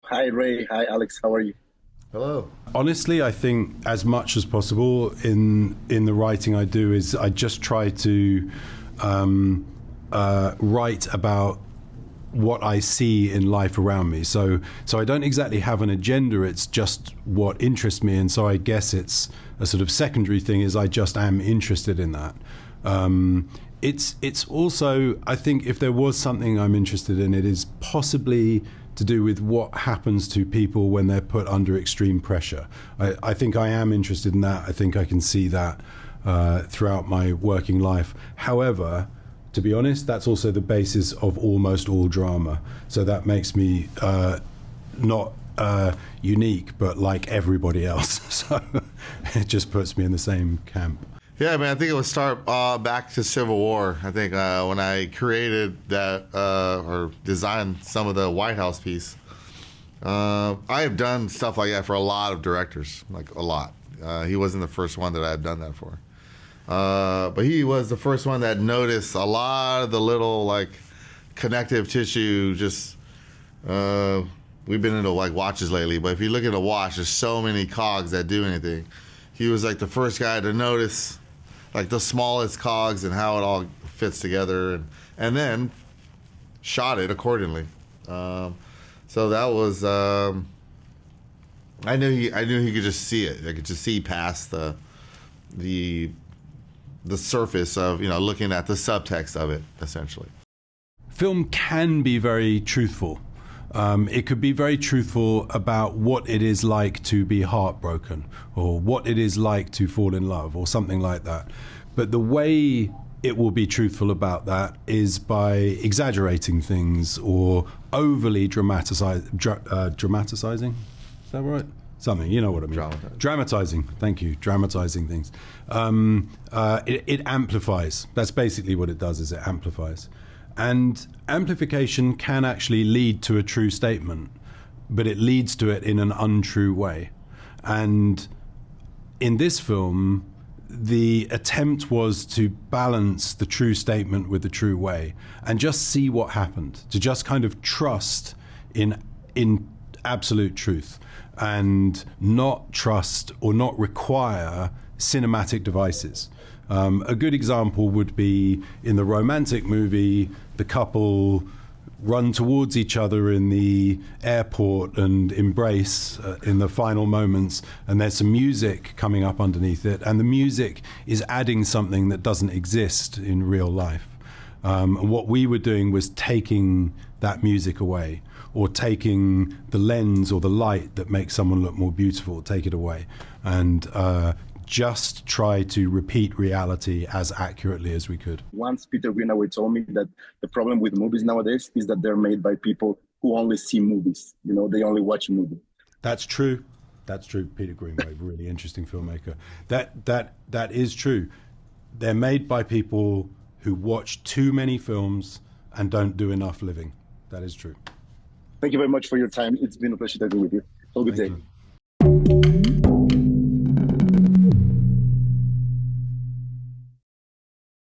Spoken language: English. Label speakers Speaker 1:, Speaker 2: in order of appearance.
Speaker 1: Hi, Ray. Hi, Alex. How are you?
Speaker 2: Hello.
Speaker 3: Honestly, I think as much as possible in the writing I do is I just try to write about what I see in life around me. So I don't exactly have an agenda. It's just what interests me, and so I guess it's a sort of secondary thing. Is I just am interested in that. It's also, I think, if there was something I'm interested in, it is possibly to do with what happens to people when they're put under extreme pressure. I think I am interested in that. I think I can see that throughout my working life. However, to be honest, that's also the basis of almost all drama. So that makes me not unique, but like everybody else. So it just puts me in the same camp.
Speaker 2: Yeah, man, I think it would start back to Civil War. I think when I created that or designed some of the White House piece, I have done stuff like that for a lot of directors, like a lot. He wasn't the first one that I had done that for. But he was the first one that noticed a lot of the little, like, connective tissue. Just, we've been into, like, watches lately, but if you look at a watch, there's so many cogs that do anything. He was, like, the first guy to notice, like, the smallest cogs and how it all fits together, and then shot it accordingly. So that was, I knew he could just see it. I could just see past the surface of, looking at the subtext of it, essentially.
Speaker 3: Film can be very truthful. It could be very truthful about what it is like to be heartbroken, or what it is like to fall in love, or something like that. But the way it will be truthful about that is by exaggerating things or overly dramaticizing. Is that right? Something, you know what I mean. Dramatizing, thank you. Dramatizing things. It amplifies. That's basically what it does, is it amplifies. And amplification can actually lead to a true statement, but it leads to it in an untrue way. And in this film, the attempt was to balance the true statement with the true way and just see what happened, to just kind of trust in absolute truth and not trust or not require cinematic devices. A good example would be in the romantic movie, the couple run towards each other in the airport and embrace in the final moments, and there's some music coming up underneath it, and the music is adding something that doesn't exist in real life. And what we were doing was taking that music away, or taking the lens or the light that makes someone look more beautiful, take it away, and just try to repeat reality as accurately as we could.
Speaker 1: Once Peter Greenaway told me that the problem with movies nowadays is that they're made by people who only see movies. They only watch movies.
Speaker 3: That's true. That's true. Peter Greenaway, really interesting filmmaker. That is true. They're made by people who watch too many films and don't do enough living. That is true.
Speaker 1: Thank you very much for your time. It's been a pleasure talking with you. Have a good day.
Speaker 3: Thank you.